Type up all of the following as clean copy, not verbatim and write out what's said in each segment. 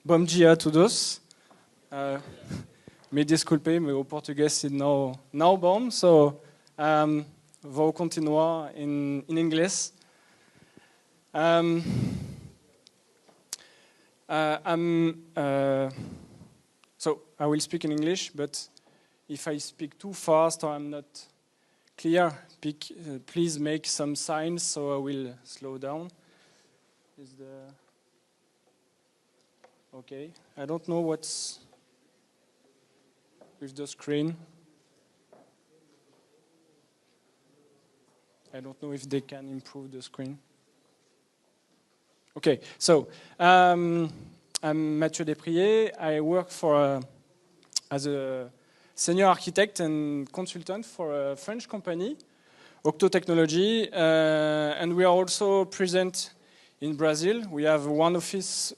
Bom dia a todos. Me desculpe, meu português não bom, so vou continuar em inglês. So I will speak in English, but if I speak too fast or I'm not clear, please make some signs so I will slow down. Okay, I don't know what's with the screen. I don't know if they can improve the screen. Okay, so I'm Mathieu Desprier. I work as a senior architect and consultant for a French company, Octo Technology, and we are also present in Brazil. We have one office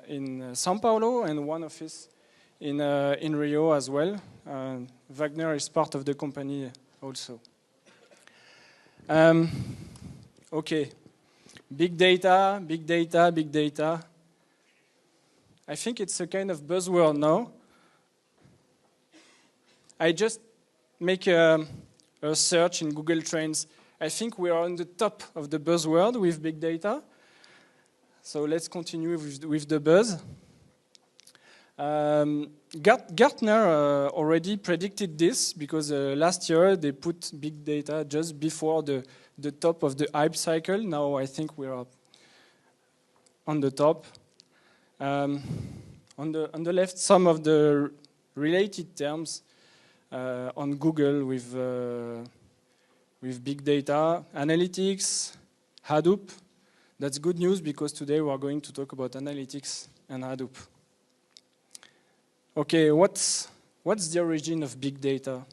in São Paulo and one office in Rio as well. Wagner is part of the company also. Okay, big data, big data, big data. I think it's a kind of buzzword now. I just make a search in Google Trends. I think we are on the top of the buzzword with big data. So let's continue with the buzz. Gartner already predicted this because last year they put big data just before the top of the hype cycle. Now I think we are on the top. On the left, some of the related terms on Google with big data, analytics, Hadoop. That's good news because today we are going to talk about analytics and Hadoop. Okay, what's the origin of big data?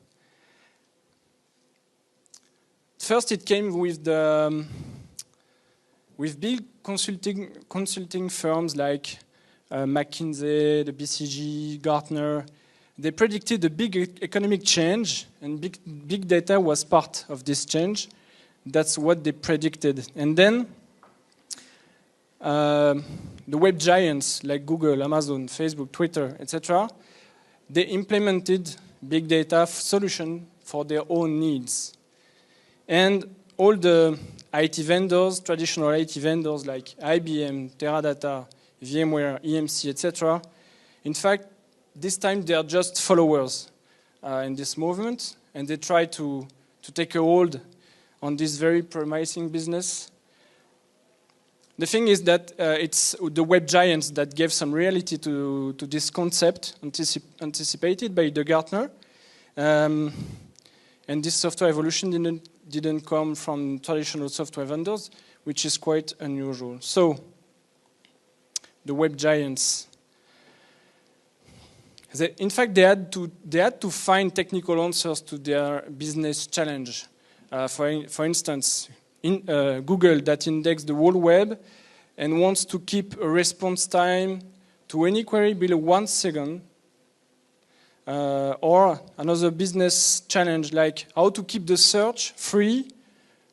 First, it came with big consulting firms like McKinsey, the BCG, Gartner. They predicted a big economic change, and big data was part of this change. That's what they predicted. And then the web giants like Google, Amazon, Facebook, Twitter, etc., they implemented big data solution for their own needs. And all the IT vendors, traditional IT vendors like IBM, Teradata, VMware, EMC, etc., in fact, this time they are just followers in this movement, and they try to take a hold on this very promising business. The thing is that it's the web giants that gave some reality to this concept, anticipated by the Gartner. And this software evolution didn't come from traditional software vendors, which is quite unusual. So, the web giants. In fact, they had to find technical answers to their business challenge. For instance, Google that indexes the whole web and wants to keep a response time to any query below 1 second. Or another business challenge like how to keep the search free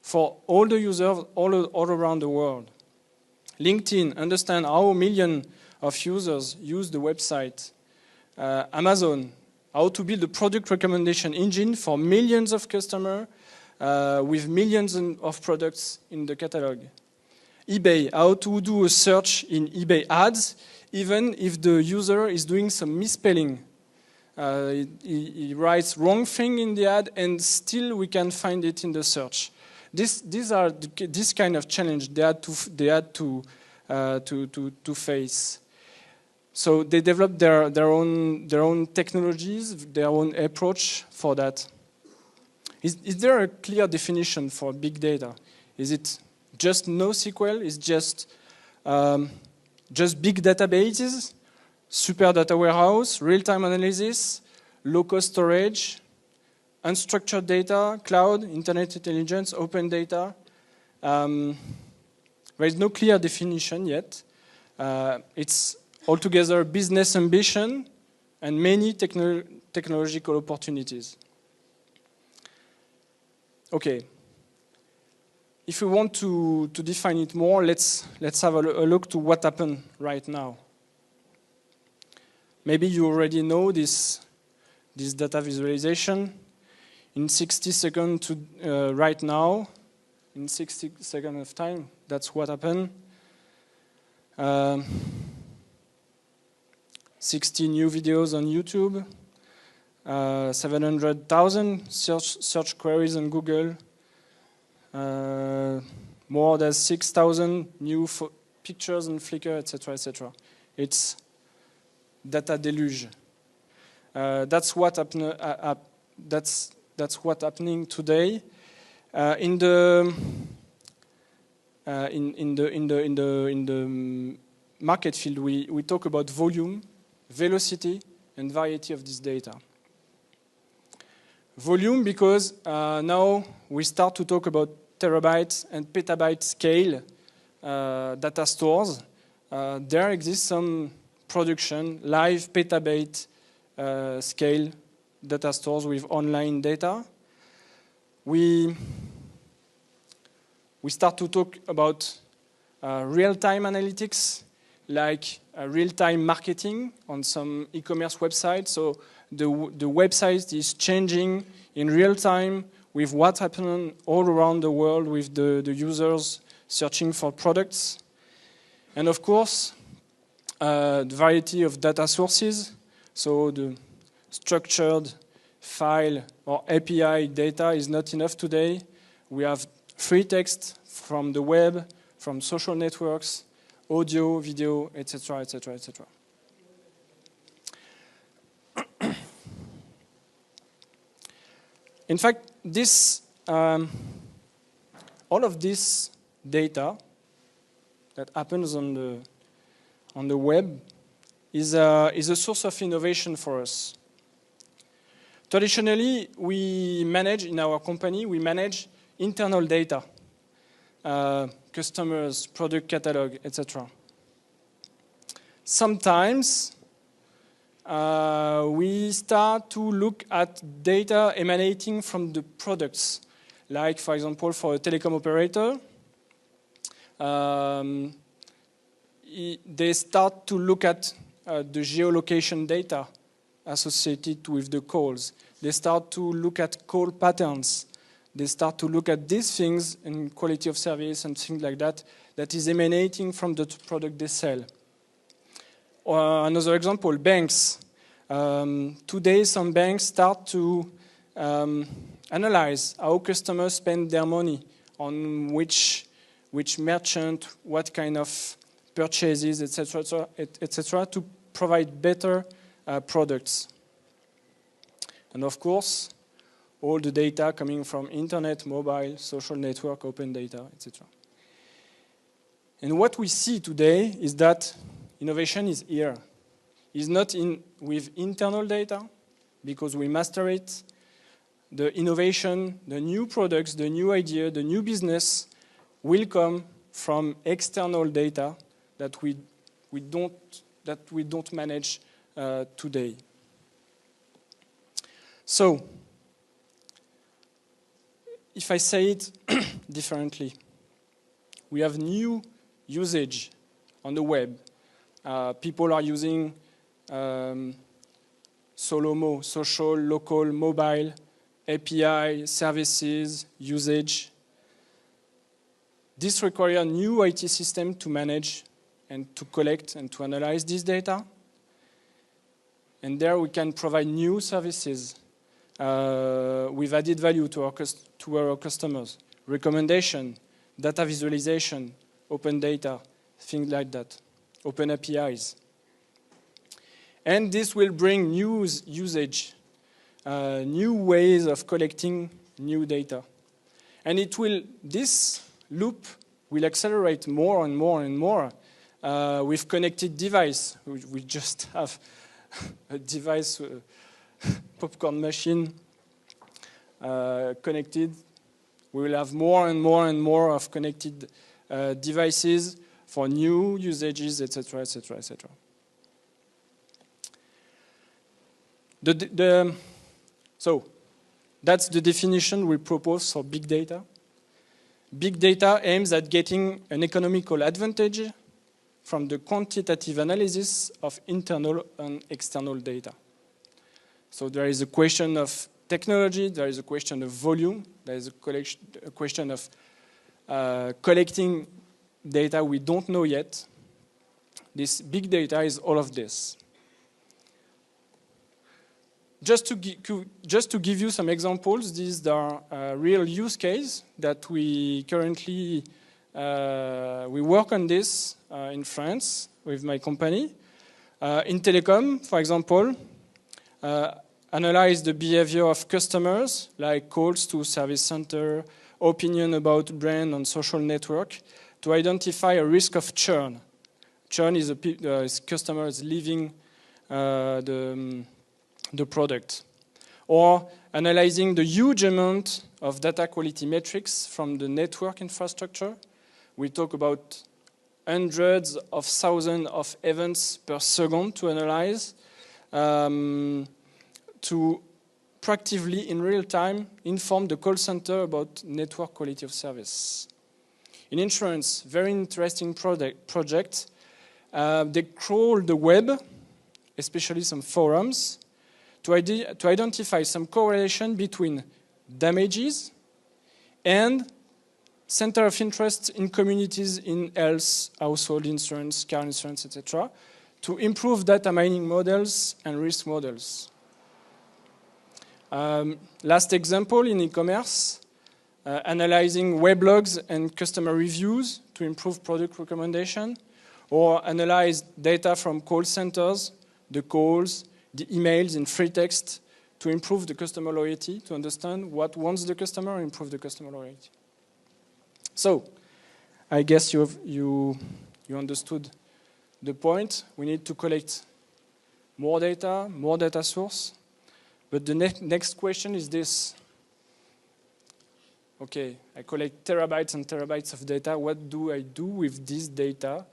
for all the users all around the world. LinkedIn understands how millions of users use the website. Amazon, how to build a product recommendation engine for millions of customers with millions of products in the catalog. eBay, how to do a search in eBay ads even if the user is doing some misspelling. He writes wrong thing in the ad and still we can find it in the search. These are this kind of challenge they had to face. So they developed their own technologies, their own approach for that. Is there a clear definition for big data? Is it just NoSQL? Is just big databases, super data warehouse, real-time analysis, low-cost storage, unstructured data, cloud, internet intelligence, open data? There is no clear definition yet. It's altogether business ambition and many technological opportunities. Okay. If we want to define it more, let's have a look to what happened right now. Maybe you already know this data visualization. In 60 seconds to right now, in 60 seconds of time, that's what happened. 60 new videos on YouTube, 700,000 search queries on Google, more than 6,000 new pictures on Flickr, etc., etc. It's data deluge. That's what what's happening today. In the market field, we talk about volume, velocity, and variety of this data. Volume, because now we start to talk about terabytes and petabyte scale data stores. There exists some production, live petabyte scale data stores with online data. We start to talk about real-time analytics, like real-time marketing on some e-commerce websites. So the website is changing in real time with what's happening all around the world with the users searching for products. And of course, the variety of data sources. So the structured file or API data is not enough today. We have free text from the web, from social networks, audio, video, etc., etc., etc. In fact, all of this data that happens on the web is a source of innovation for us. Traditionally, we manage in our company, we manage internal data, customers, product catalog, etc. Sometimes we start to look at data emanating from the products, like, for example, for a telecom operator, they start to look at the geolocation data associated with the calls. They start to look at call patterns. They start to look at these things in quality of service and things like that that is emanating from the product they sell. Or another example, banks. Today, some banks start to analyze how customers spend their money, on which merchant, what kind of purchases, etc., etc., to provide better products. And of course, all the data coming from internet, mobile, social network, open data, etc. And what we see today is that innovation is here. It's not with internal data, because we master it. The innovation, the new products, the new idea, the new business will come from external data that we don't manage today. So, if I say it differently, we have new usage on the web. People are using SoloMo, social, local, mobile, API, services, usage. This requires a new IT system to manage and to collect and to analyze this data. And there we can provide new services with added value to our customers. Recommendation, data visualization, open data, things like that, open APIs. And this will bring new usage, new ways of collecting new data. And this loop will accelerate more and more and more with connected device. We just have a device, popcorn machine connected. We will have more and more and more of connected devices for new usages, etc., etc., etc. So that's the definition we propose for big data. Big data aims at getting an economical advantage from the quantitative analysis of internal and external data. So there is a question of technology, there is a question of volume, there is a question of collecting data we don't know yet. This big data is all of this. Just to give you some examples, these are real use cases that we currently we work on this in France with my company. In telecom, for example, analyze the behavior of customers, like calls to service center, opinion about brand on social network, to identify a risk of churn. Churn is customers leaving the product. Or analyzing the huge amount of data quality metrics from the network infrastructure. We talk about hundreds of thousands of events per second to analyze, to proactively, in real time, inform the call center about network quality of service. In insurance, very interesting project. They crawl the web, especially some forums, to identify some correlation between damages and center of interest in communities in health, household insurance, car insurance, etc., to improve data mining models and risk models. Last example in e-commerce, analyzing weblogs and customer reviews to improve product recommendation, or analyze data from call centers, the calls, the emails in free text to improve the customer loyalty, to understand what wants the customer and improve the customer loyalty. So, I guess you understood the point. We need to collect more data source. But the next question is this. Okay, I collect terabytes and terabytes of data. What do I do with this data?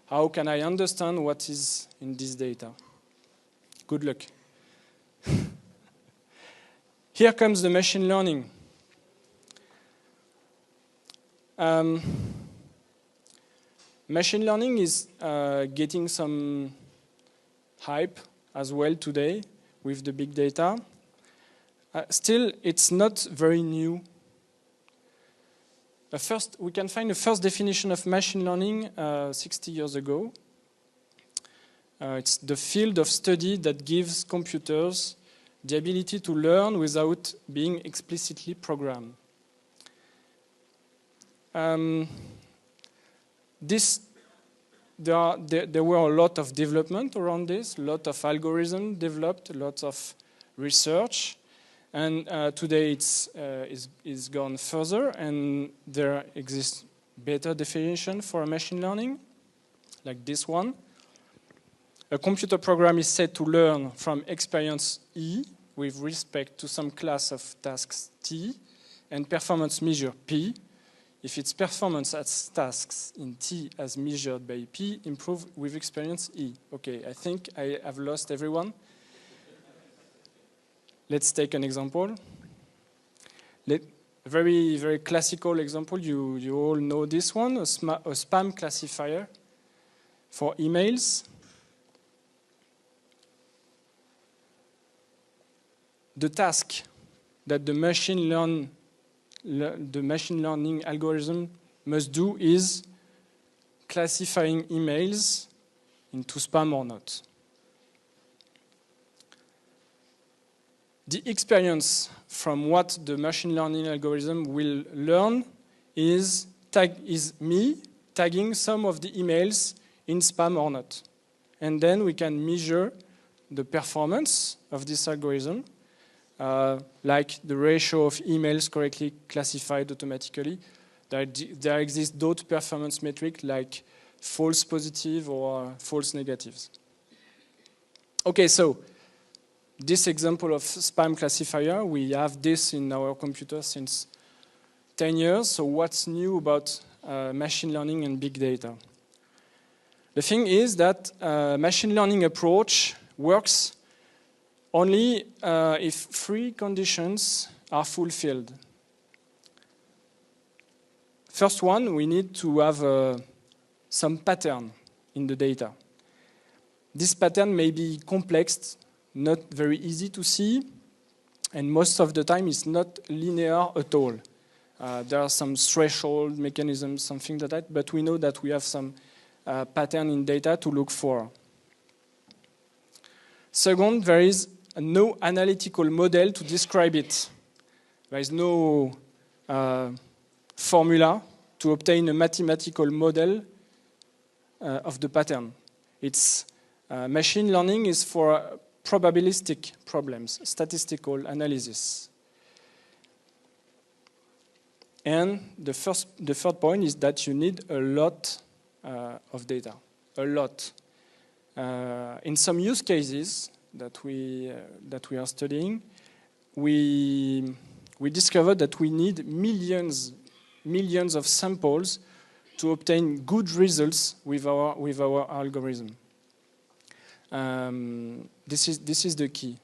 How can I understand what is in this data? Good luck. Here comes the machine learning. Machine learning is getting some hype as well today with the big data. Still, it's not very new. We can find the first definition of machine learning 60 years ago. It's the field of study that gives computers the ability to learn without being explicitly programmed. There were a lot of development around this, a lot of algorithms developed, lots of research, and today it's gone further, and there exists better definition for machine learning, like this one. A computer program is said to learn from experience E with respect to some class of tasks T and performance measure P if its performance as tasks in T as measured by P improve with experience E. Okay, I think I have lost everyone. Let's take an example. Very, very classical example. You all know this one, a spam classifier for emails. The task that the machine learning algorithm must do is classifying emails into spam or not. The experience from what the machine learning algorithm will learn is me tagging some of the emails in spam or not. And then we can measure the performance of this algorithm, like the ratio of emails correctly classified automatically. There exist those performance metrics like false positive or false negatives. Okay, so this example of spam classifier, we have this in our computer since 10 years. So what's new about machine learning and big data? The thing is that machine learning approach works only if three conditions are fulfilled. First one, we need to have some pattern in the data. This pattern may be complex, not very easy to see, and most of the time it's not linear at all. There are some threshold mechanisms, something like that, but we know that we have some pattern in data to look for. Second, there is no analytical model to describe it. There is no formula to obtain a mathematical model of the pattern. Machine learning is for probabilistic problems, statistical analysis. And the third point is that you need a lot of data, a lot. In some use cases that we are studying, we discovered that we need millions of samples to obtain good results with our algorithm. This is the key.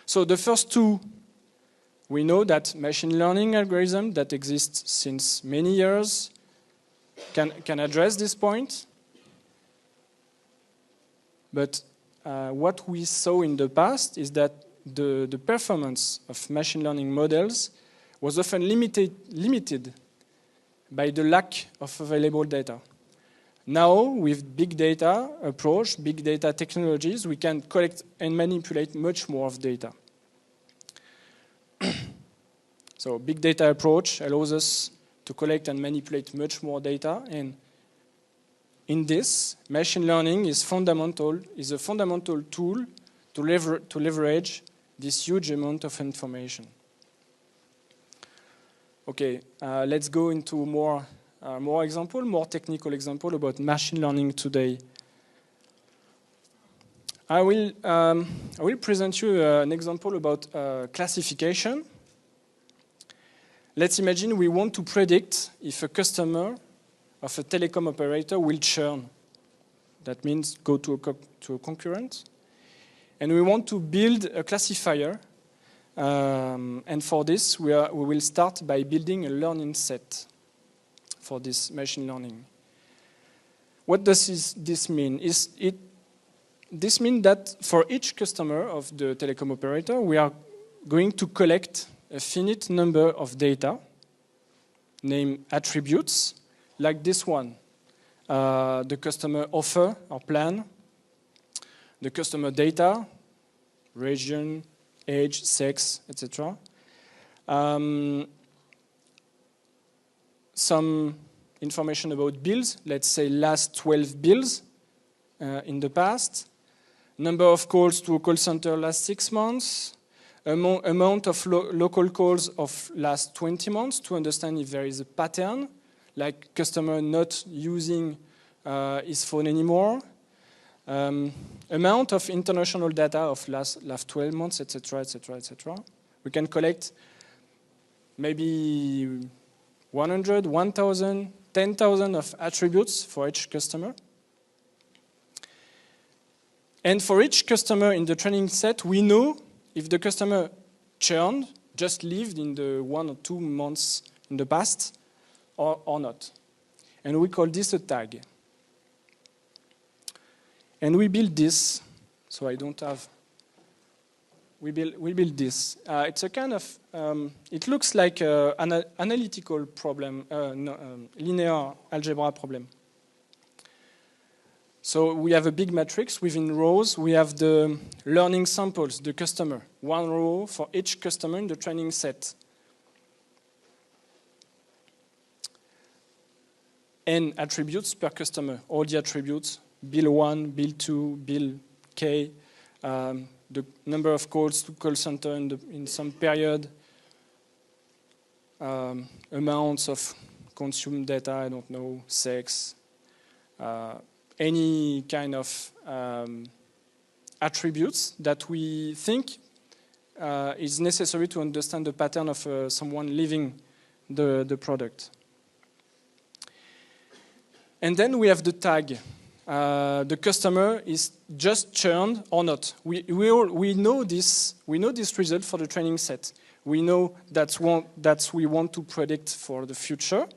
So the first two, we know that machine learning algorithm that exists since many years can address this point. But what we saw in the past is that the performance of machine learning models was often limited by the lack of available data. Now, with big data approach, big data technologies, we can collect and manipulate much more of data. So, big data approach allows us to collect and manipulate much more data, and in this, machine learning is a fundamental tool to leverage this huge amount of information. Okay, let's go into more technical example about machine learning today. I will present you an example about classification. Let's imagine we want to predict if a customer of a telecom operator will churn. That means go to a concurrent. And we want to build a classifier. And for this, we will start by building a learning set for this machine learning. What does this mean? This means that for each customer of the telecom operator, we are going to collect a finite number of data, named attributes, like this one. The customer offer or plan, the customer data, region, age, sex, etc. Some information about bills, let's say last 12 bills in the past, number of calls to a call center last 6 months, amount of local calls of last 20 months to understand if there is a pattern, like customer not using his phone anymore, amount of international data of last 12 months, etc., etc., etc. We can collect maybe 100, 1,000, 10,000 of attributes for each customer. And for each customer in the training set, we know if the customer churned, just lived in the 1 or 2 months in the past, or not. And we call this a tag. And we build this, so I don't have, we build this. It's a kind of, it looks like an analytical problem, linear algebra problem. So we have a big matrix. Within rows, we have the learning samples, the customer. 1 row for each customer in the training set. N attributes per customer, all the attributes, bill 1, bill 2, bill K, the number of calls to call center in some period, amounts of consumed data, I don't know, sex, any kind of attributes that we think is necessary to understand the pattern of someone leaving the product. And then we have the tag. The customer is just churned or not. We know this result for the training set. We know that we want to predict for the future.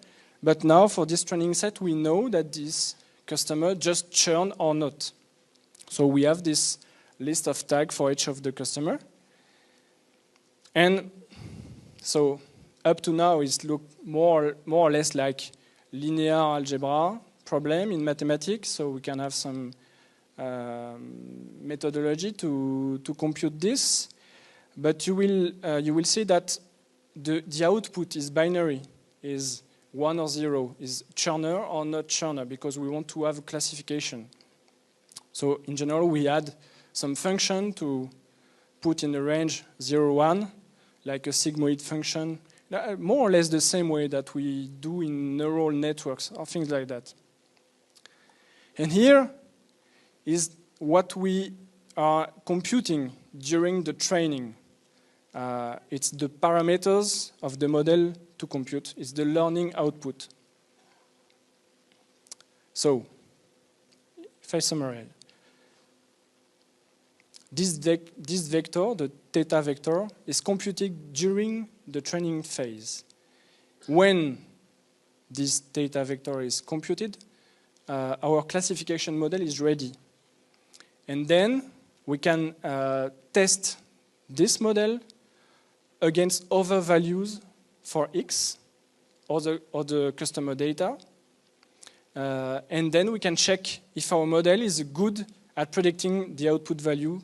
But now for this training set, we know that this customer just churn or not. So we have this list of tags for each of the customer. And so up to now it looked more or less like linear algebra problem in mathematics. So we can have some methodology to compute this. But you will see that the output is binary, is 1 or 0, is churner or not churner, because we want to have a classification. So in general, we add some function to put in the range 0, 1, like a sigmoid function, more or less the same way that we do in neural networks or things like that. And here is what we are computing during the training. It's the parameters of the model to compute. It's the learning output. So, if I summarize, this vector, the theta vector, is computed during the training phase. When this theta vector is computed, our classification model is ready. And then we can test this model against other values for X or the customer data. And then we can check if our model is good at predicting the output value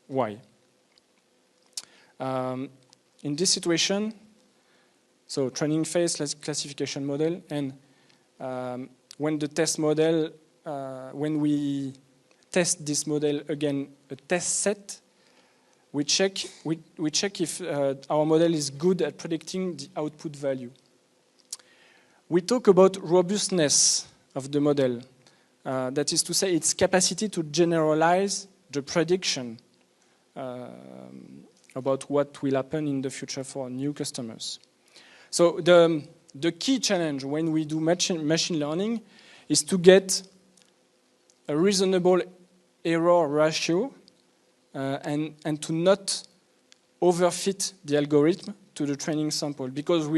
Y. In this situation, so training phase, classification model, and when the test model, when we test this model again, a test set, we check if our model is good at predicting the output value. We talk about robustness of the model. That is to say, its capacity to generalize the prediction about what will happen in the future for new customers. So the key challenge when we do machine learning is to get a reasonable error ratio and to not overfit the algorithm to the training sample. Because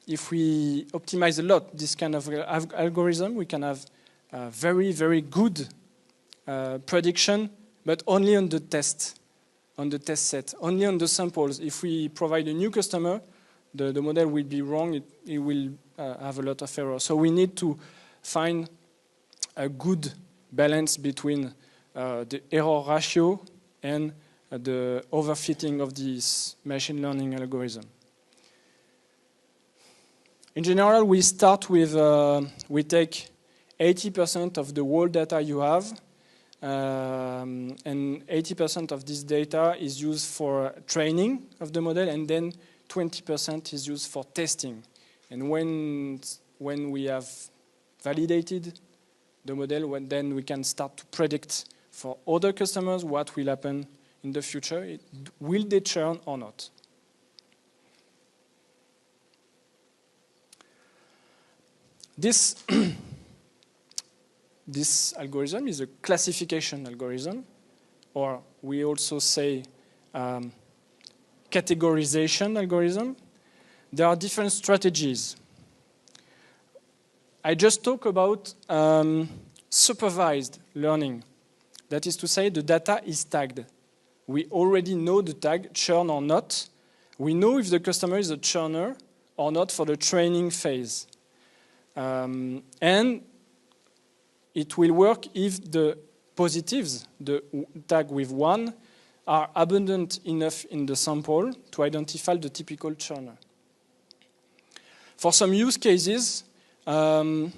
if we optimize a lot this kind of algorithm, we can have very, very good prediction, but only on the test set, only on the samples. If we provide a new customer, the model will be wrong, it will have a lot of error. So we need to find a good balance between the error ratio and the overfitting of this machine learning algorithm. In general, we start with, we take 80% of the whole data you have, and 80% of this data is used for training of the model, and then 20% is used for testing. And when we have validated the model, then we can start to predict for other customers what will happen in the future. Will they churn or not? This algorithm is a classification algorithm, or we also say categorization algorithm. There are different strategies. I just talked about supervised learning. That is to say, the data is tagged. We already know the tag, churn or not. We know if the customer is a churner or not for the training phase. And it will work if the positives, the tag with 1, are abundant enough in the sample to identify the typical churner. For some use cases, the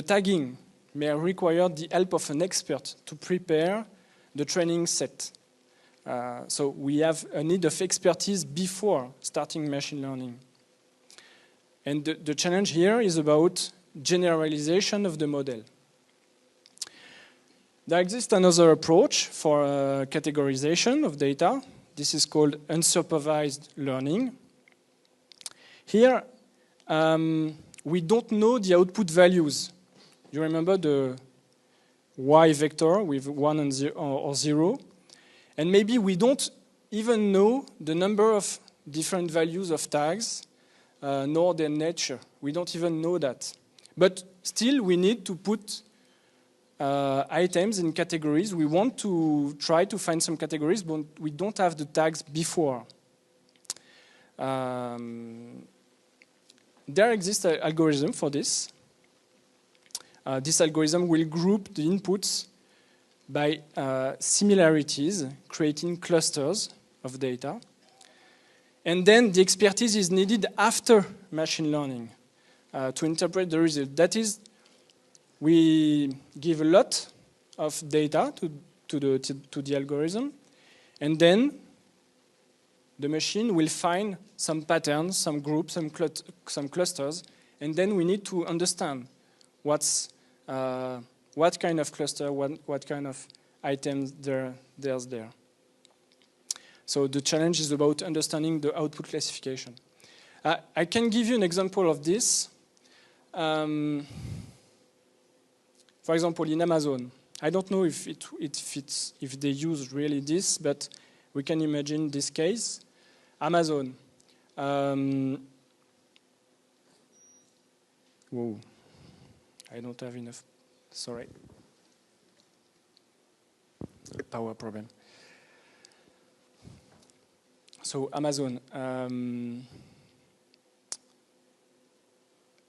tagging may require the help of an expert to prepare the training set. So we have a need of expertise before starting machine learning. And the challenge here is about generalization of the model. There exists another approach for categorization of data. This is called unsupervised learning. Here, we don't know the output values. You remember the Y vector with 1 and 0, or 0. And maybe we don't even know the number of different values of tags nor their nature. We don't even know that. But still, we need to put items in categories. We want to try to find some categories, but we don't have the tags before. There exists an algorithm for this. This algorithm will group the inputs by similarities, creating clusters of data. And then the expertise is needed after machine learning to interpret the result. That is, we give a lot of data to the algorithm, and then the machine will find some patterns, some groups, some clusters, and then we need to understand what kind of cluster, what kind of items there's there. So the challenge is about understanding the output classification. I can give you an example of this. For example, in Amazon, I don't know if it fits, if they use really this, but we can imagine this case. Amazon. Whoa, I don't have enough. Sorry. Power problem. So Amazon.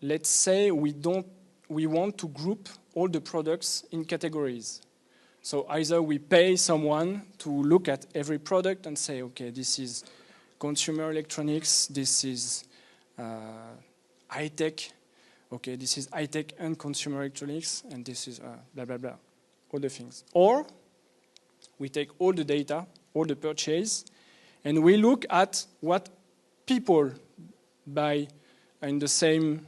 Let's say we want to group all the products in categories. So either we pay someone to look at every product and say, okay, this is consumer electronics, this is high-tech, okay, this is high-tech and consumer electronics, and this is blah, blah, blah, all the things. Or we take all the data, all the purchase, and we look at what people buy in the same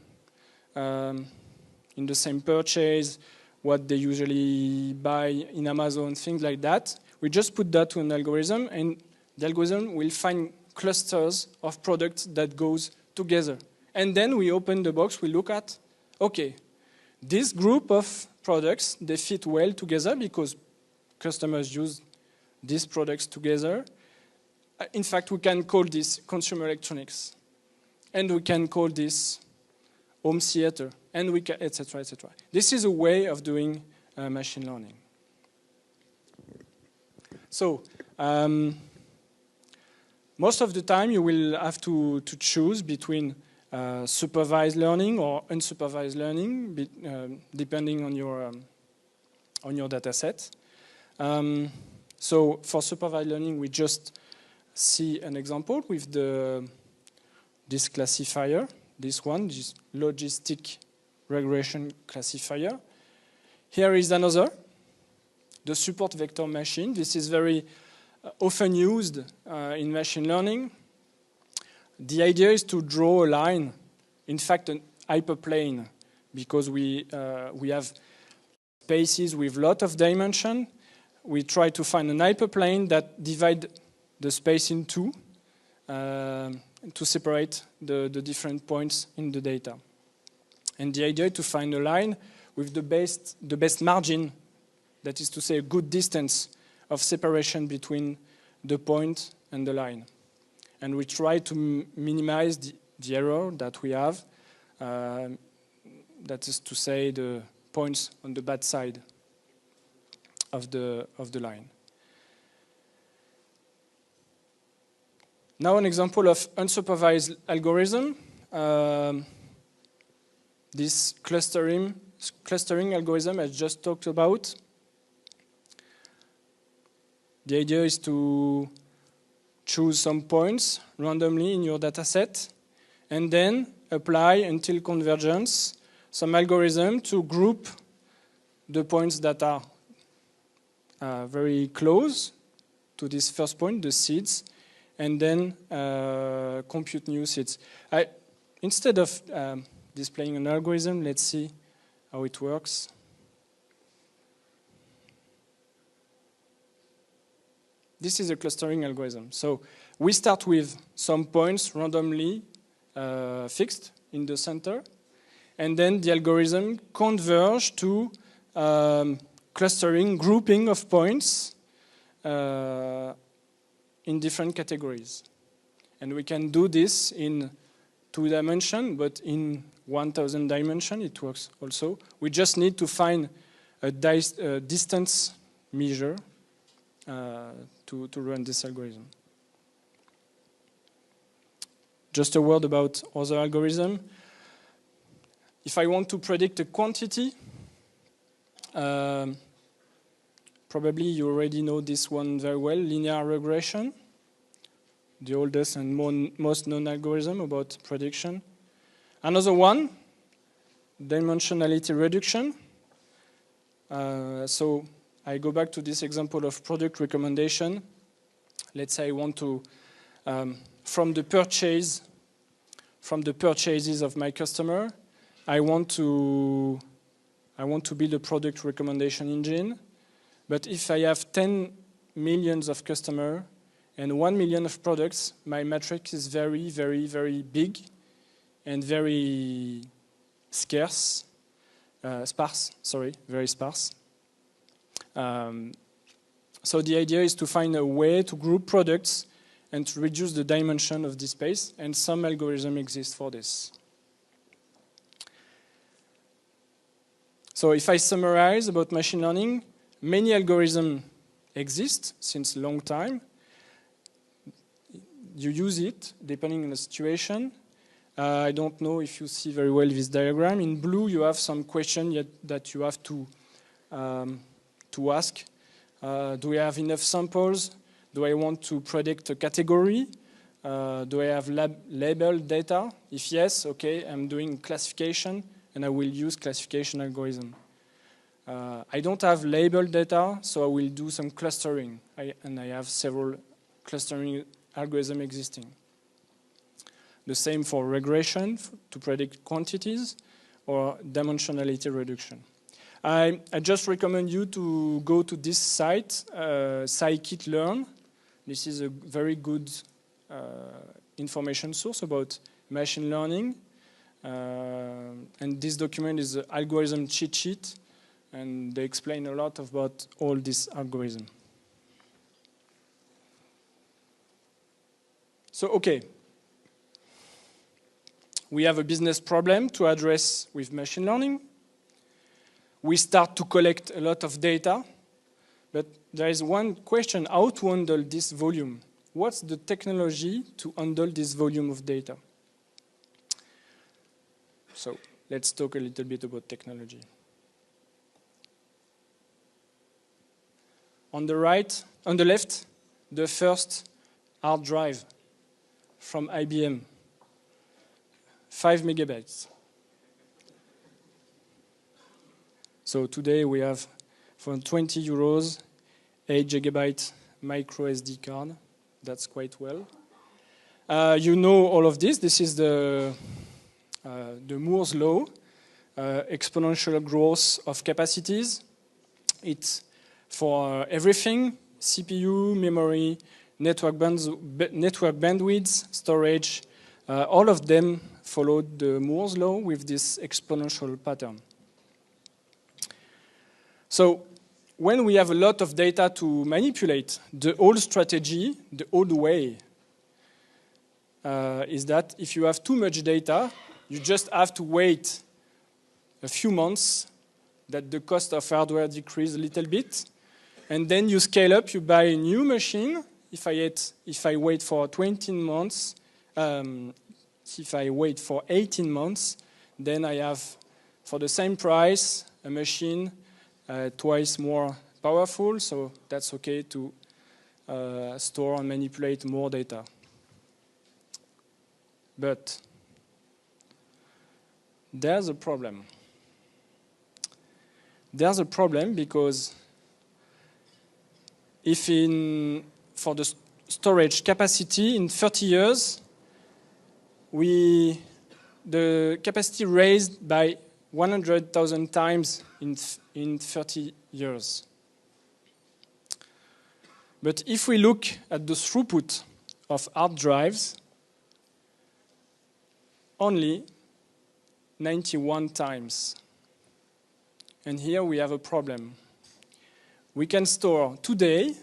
purchase, what they usually buy in Amazon, things like that. We just put that to an algorithm, and the algorithm will find clusters of products that goes together. And then we open the box, we look at, okay, this group of products, they fit well together because customers use these products together. In fact, we can call this consumer electronics, and we can call this home theater, and we can, etc., etc. This is a way of doing machine learning. So, most of the time you will have to choose between supervised learning or unsupervised learning, depending on your data set. So for supervised learning, we just see an example with this classifier, this one, this logistic regression classifier. Here is another, the support vector machine. This is very often used in machine learning. The idea is to draw a line, in fact, an hyperplane, because we have spaces with a lot of dimension. We try to find an hyperplane that divides the space in two to separate the different points in the data. And the idea is to find a line with the best margin, that is to say a good distance of separation between the point and the line. And we try to minimize the error that we have, that is to say the points on the bad side of the line. Now an example of unsupervised algorithm. This clustering algorithm I just talked about. The idea is to choose some points randomly in your data set and then apply until convergence some algorithm to group the points that are very close to this first point, the seeds, and then compute new seeds. Instead of displaying an algorithm, let's see how it works. This is a clustering algorithm. So we start with some points randomly fixed in the center, and then the algorithm converges to clustering, grouping of points in different categories. And we can do this in 2 dimension, but in 1000 dimension it works also. We just need to find a distance measure to run this algorithm. Just a word about other algorithm. If I want to predict a quantity, probably you already know this one very well, linear regression, the oldest and most known algorithm about prediction. Another one, dimensionality reduction. So I go back to this example of product recommendation. Let's say I want to, from the purchases of my customer, I want to build a product recommendation engine. But if I have 10 millions of customers and 1 million of products, my matrix is very, very, very big and very sparse. Very sparse. So the idea is to find a way to group products and to reduce the dimension of this space, and some algorithm exists for this. So if I summarize about machine learning, many algorithms exist since a long time. You use it depending on the situation. I don't know if you see very well this diagram. In blue, you have some question that you have to ask. Do I have enough samples? Do I want to predict a category? Do I have labeled data? If yes, okay, I'm doing classification, and I will use classification algorithm. I don't have labeled data, so I will do some clustering, and I have several clustering algorithms existing. The same for regression to predict quantities or dimensionality reduction. I just recommend you to go to this site, scikit-learn. This is a very good information source about machine learning. And this document is an algorithm cheat sheet, and they explain a lot about all these algorithms. So, okay. We have a business problem to address with machine learning. We start to collect a lot of data, but there is one question: how to handle this volume? What's the technology to handle this volume of data? So let's talk a little bit about technology. On the left, the first hard drive from IBM, 5 megabytes. So today we have, for 20 euros, 8 gigabyte micro SD card. That's quite well. You know all of this. This is the Moore's law, exponential growth of capacities. It's for everything: CPU, memory, network bandwidth, storage. All of them followed the Moore's law with this exponential pattern. So when we have a lot of data to manipulate, the old strategy, the old way, is that if you have too much data, you just have to wait a few months that the cost of hardware decrease a little bit, and then you scale up, you buy a new machine. If I wait for 20 months, if I wait for 18 months, then I have, for the same price, a machine twice more powerful, so that's okay to store and manipulate more data. But there's a problem. There's a problem because if for the storage capacity in 30 years, the capacity raised by 100,000 times in 30 years. But if we look at the throughput of hard drives, only 91 times. And here we have a problem. We can store today,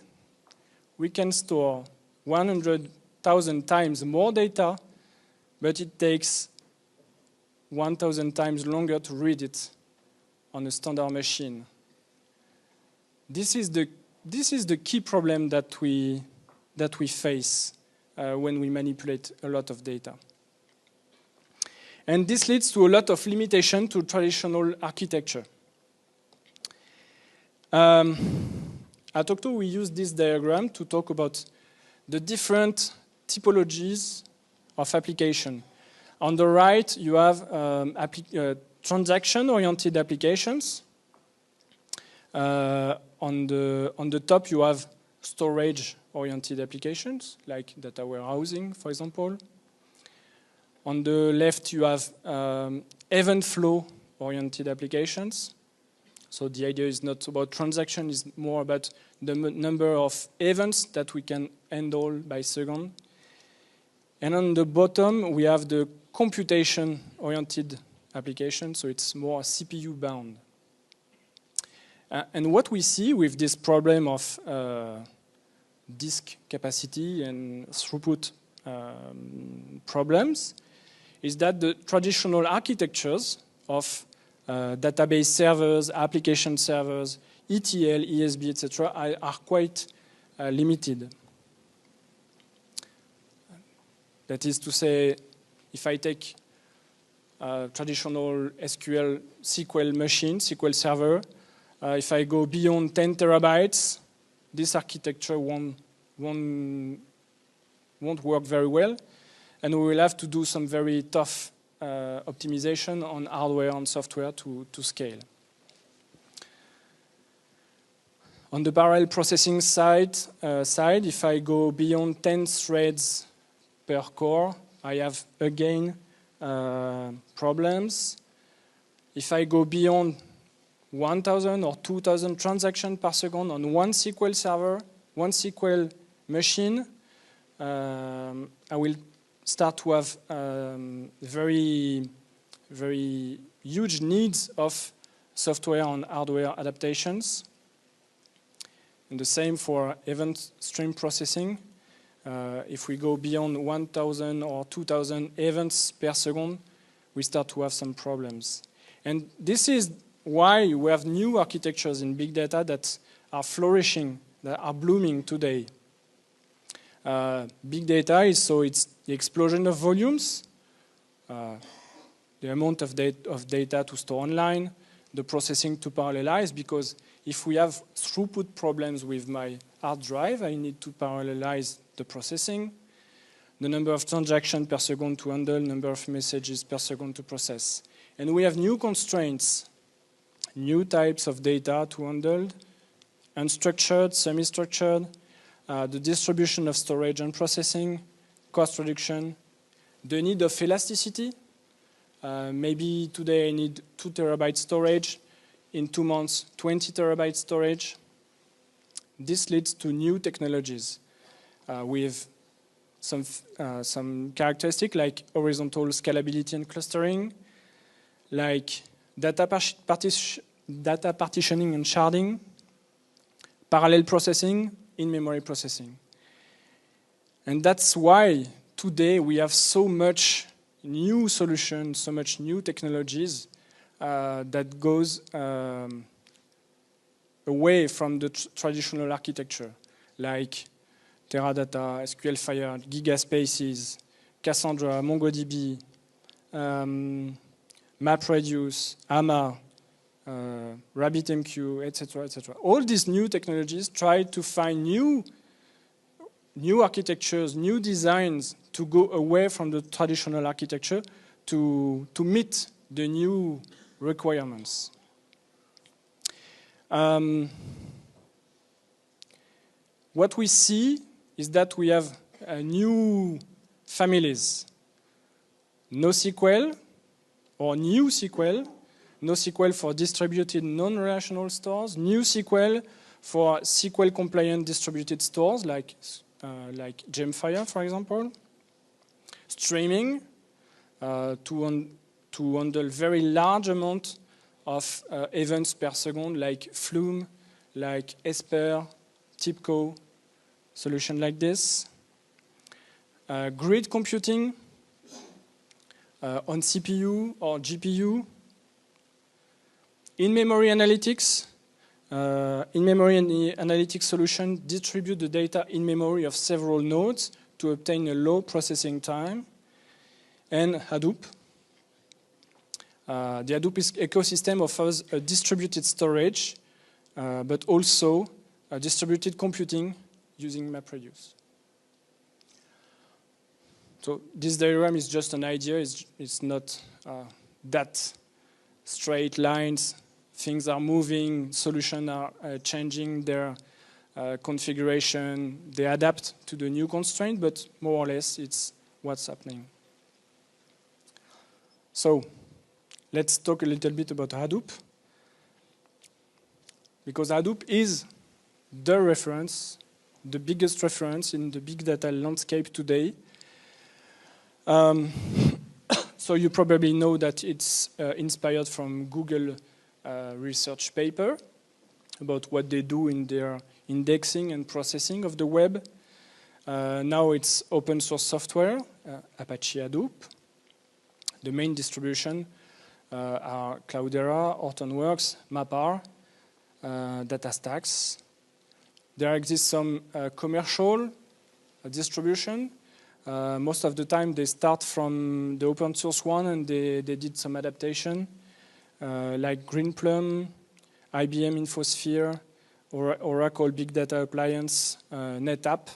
we can store 100,000 times more data, but it takes 1,000 times longer to read it on a standard machine. This is the key problem that we face when we manipulate a lot of data. And this leads to a lot of limitation to traditional architecture. At Octo, we use this diagram to talk about the different typologies of application. On the right, you have transaction-oriented applications. On the top, you have storage-oriented applications, like data warehousing, for example. On the left, you have event flow-oriented applications. So the idea is not about transaction, it's more about the number of events that we can handle by second. And on the bottom, we have the computation-oriented application, so it's more CPU-bound. And what we see with this problem of disk capacity and throughput problems is that the traditional architectures of database servers, application servers, ETL, ESB, etc., are quite limited. That is to say, if I take traditional SQL, SQL machine, SQL server, if I go beyond 10 terabytes, this architecture won't work very well, and we will have to do some very tough optimization on hardware and software to scale. On the parallel processing side, if I go beyond 10 threads per core, I have again problems. If I go beyond 1,000 or 2,000 transactions per second on one SQL server, one SQL machine, I will start to have very, very huge needs of software and hardware adaptations. And the same for event stream processing. If we go beyond 1,000 or 2,000 events per second, we start to have some problems. And this is why we have new architectures in big data that are flourishing, that are blooming today. Big data it's the explosion of volumes, the amount of data to store online, the processing to parallelize, because if we have throughput problems with my hard drive, I need to parallelize the processing, the number of transactions per second to handle, number of messages per second to process. And we have new constraints, new types of data to handle, unstructured, semi-structured, the distribution of storage and processing, cost reduction, the need of elasticity. Maybe today I need 2 terabyte storage, in 2 months 20 terabyte storage. This leads to new technologies with some characteristics like horizontal scalability and clustering, like data partitioning and sharding, parallel processing, in-memory processing. And that's why today we have so much new solutions, so much new technologies that goes away from the traditional architecture, like Teradata, SQLfire, Gigaspaces, Cassandra, MongoDB, MapReduce, AMA, RabbitMQ, etc., etc. All these new technologies try to find new architectures, new designs to go away from the traditional architecture to meet the new requirements. What we see is that we have new families. NoSQL or new SQL, NoSQL for distributed non-relational stores, new SQL for SQL-compliant distributed stores like Gemfire, for example. Streaming to handle very large amount of events per second, like Flume, like Esper, TIBCO, solution like this. Grid computing on CPU or GPU. In-memory analytics. In-memory analytics solution distribute the data in memory of several nodes to obtain a low processing time. And Hadoop. The Hadoop ecosystem offers a distributed storage, but also a distributed computing using MapReduce. So this diagram is just an idea. It's not that straight lines. Things are moving, solutions are changing their configuration. They adapt to the new constraint, but more or less it's what's happening. So let's talk a little bit about Hadoop. Because Hadoop is the reference, the biggest reference in the big data landscape today. So you probably know that it's inspired from Google research paper about what they do in their indexing and processing of the web. Now it's open source software, Apache Hadoop. The main distribution are Cloudera, Hortonworks, MapR, DataStax. There exists some commercial distribution. Most of the time they start from the open source one and they did some adaptation like Greenplum, IBM InfoSphere, or Oracle Big Data Appliance, NetApp.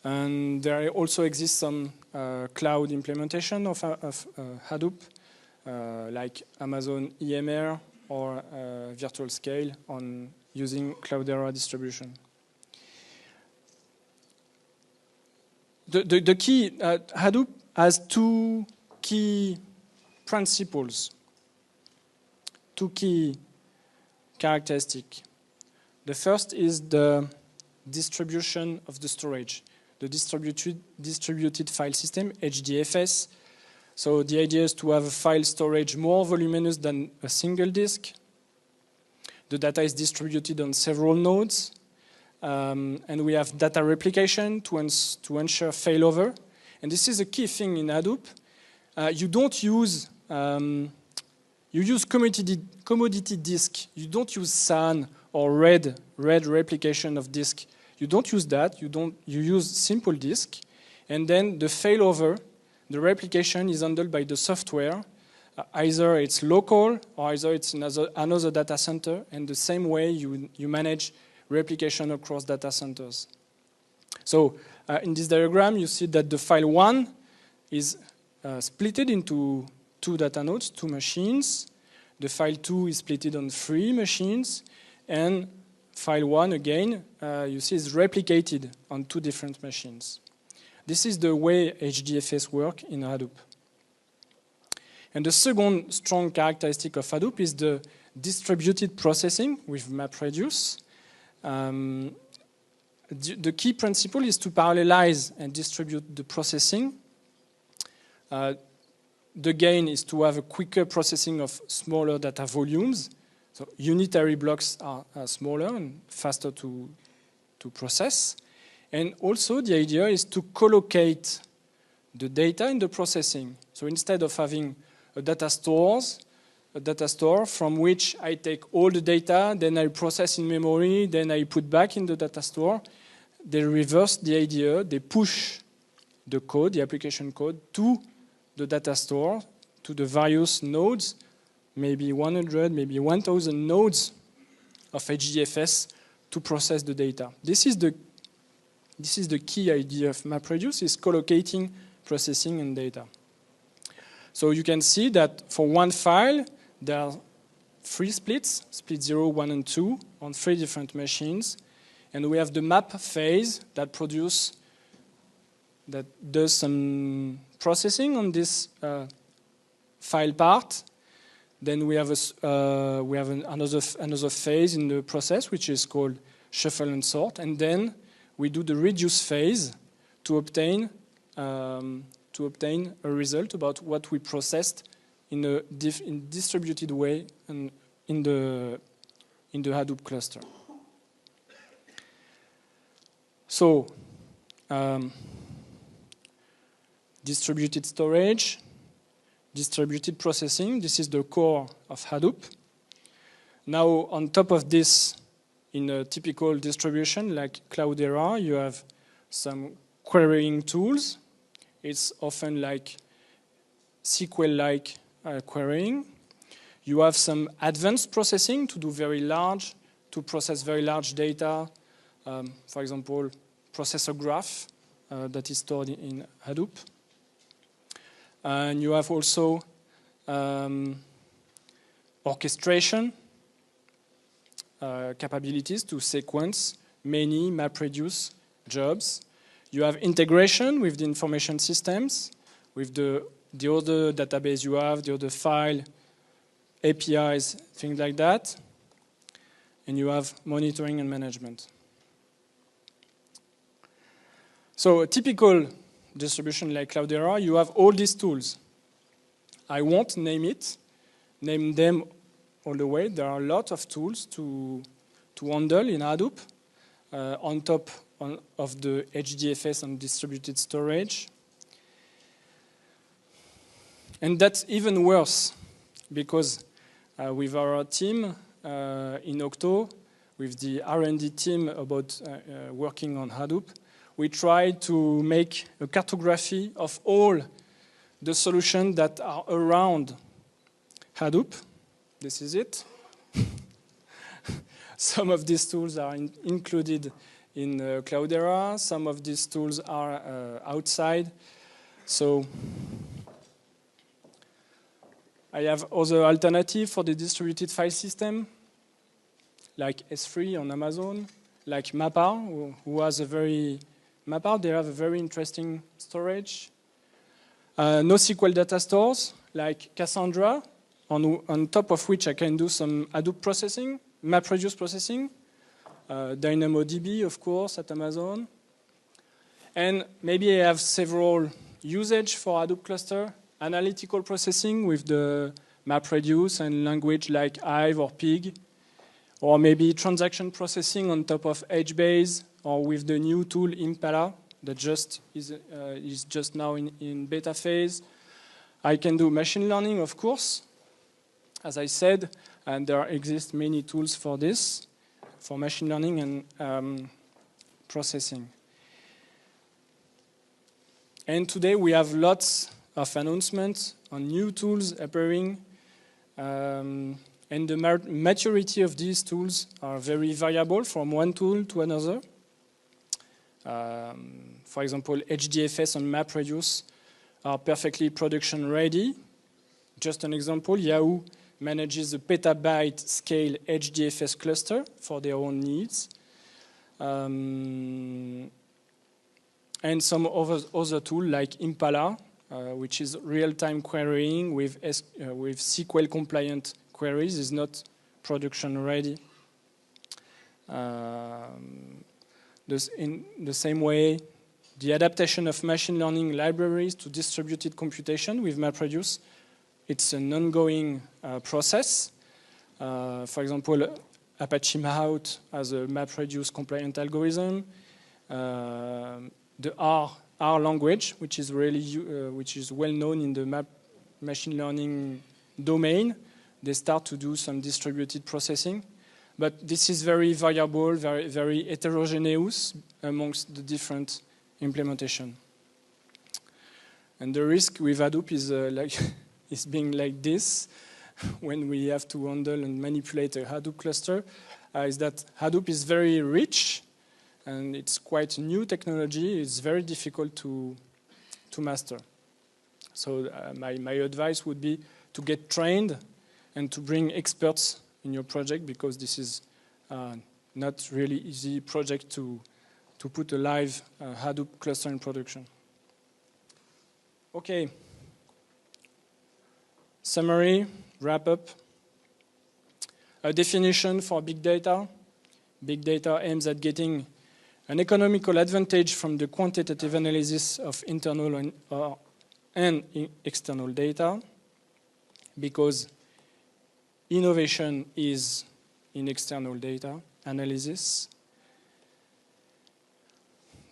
And there also exists some cloud implementation of Hadoop, like Amazon EMR or VirtualScale on using Cloudera distribution. The key, Hadoop has two key principles, two key characteristics. The first is the distribution of the storage, the distributed file system, HDFS. So the idea is to have a file storage more voluminous than a single disk. The data is distributed on several nodes. And we have data replication to ensure failover. And this is a key thing in Hadoop. You don't use, you use commodity disk. You don't use SAN or RAID replication of disk. You don't use that. You use simple disk. And then the failover, the replication is handled by the software. Either it's local or either it's another data center. And the same way you manage replication across data centers. So in this diagram, you see that the file 1 is splitted into 2 data nodes, 2 machines. The file 2 is splitted on 3 machines. And file 1, again, you see is replicated on 2 different machines. This is the way HDFS works in Hadoop. And the second strong characteristic of Hadoop is the distributed processing with MapReduce. The key principle is to parallelize and distribute the processing. The gain is to have a quicker processing of smaller data volumes. So unitary blocks are smaller and faster to process. And also the idea is to collocate the data in the processing. So instead of having a data store from which I take all the data, then I process in memory, then I put back in the data store. They reverse the idea. They push the code, the application code, to the data store, to the various nodes, maybe 100, maybe 1,000 nodes of HDFS to process the data. This is the key idea of MapReduce, is collocating processing and data. So you can see that for one file, there are 3 splits, split 0, 1, and 2, on 3 different machines. And we have the map phase that does some processing on this file part. Then we have another phase in the process, which is called shuffle and sort. And then we do the reduce phase to obtain a result about what we processed in a distributed way and in the Hadoop cluster. So distributed storage, distributed processing. This is the core of Hadoop. Now, on top of this, in a typical distribution like Cloudera, you have some querying tools. It's often like SQL-like querying. You have some advanced processing to process very large data. For example, processor graph that is stored in Hadoop. And you have also orchestration capabilities to sequence many MapReduce jobs. You have integration with the information systems, with the other database you have, the other file, APIs, things like that. And you have monitoring and management. So a typical distribution like Cloudera, you have all these tools. I won't name them all the way. There are a lot of tools to handle in Hadoop on top of the HDFS and distributed storage. And that's even worse because with our team in Octo, with the R&D team about working on Hadoop, we try to make a cartography of all the solutions that are around Hadoop. This is it. Some of these tools are included in Cloudera. Some of these tools are outside. So I have other alternatives for the distributed file system, like S3 on Amazon, like Mapr, who has a very Mapr, they have a very interesting storage. NoSQL data stores, like Cassandra, on top of which I can do some Hadoop processing, MapReduce processing, DynamoDB, of course, at Amazon. And maybe I have several usage for Hadoop cluster, analytical processing with the MapReduce and language like Hive or Pig, or maybe transaction processing on top of HBase, or with the new tool Impala that is just now in beta phase. I can do machine learning, of course, as I said, and there exist many tools for this, for machine learning and processing. And today we have lots of announcements on new tools appearing, and the maturity of these tools are very variable from one tool to another. For example, HDFS and MapReduce are perfectly production ready. Just an example, Yahoo manages a petabyte scale HDFS cluster for their own needs. And some other tool like Impala, which is real-time querying with SQL compliant queries, is not production ready. In the same way, the adaptation of machine learning libraries to distributed computation with MapReduce, it's an ongoing process. For example, Apache Mahout has a MapReduce compliant algorithm. The R language, which is well known in the machine learning domain, they start to do some distributed processing. But this is very variable, very heterogeneous amongst the different implementation. And the risk with Hadoop is being like this when we have to handle and manipulate a Hadoop cluster, is that Hadoop is very rich and it's quite new technology. It's very difficult to master. So my advice would be to get trained and to bring experts in your project, because this is not really easy project to put a live Hadoop cluster in production. Okay. Summary, wrap up. A definition for big data. Big data aims at getting an economical advantage from the quantitative analysis of internal and external data, because innovation is in external data analysis.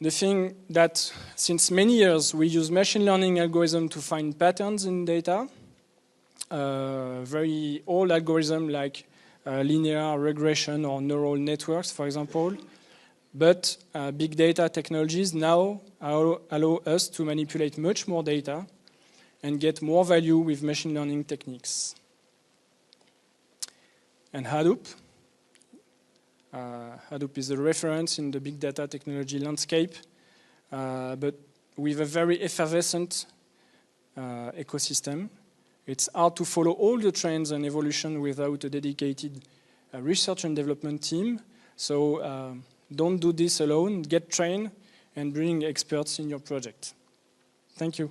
the thing that since many years we use machine learning algorithms to find patterns in data. Very old algorithms like linear regression or neural networks, for example. But big data technologies now allow us to manipulate much more data and get more value with machine learning techniques. And Hadoop. Hadoop is a reference in the big data technology landscape, but with a very effervescent ecosystem. It's hard to follow all the trends and evolution without a dedicated research and development team. So don't do this alone. Get trained and bring experts in your project. Thank you.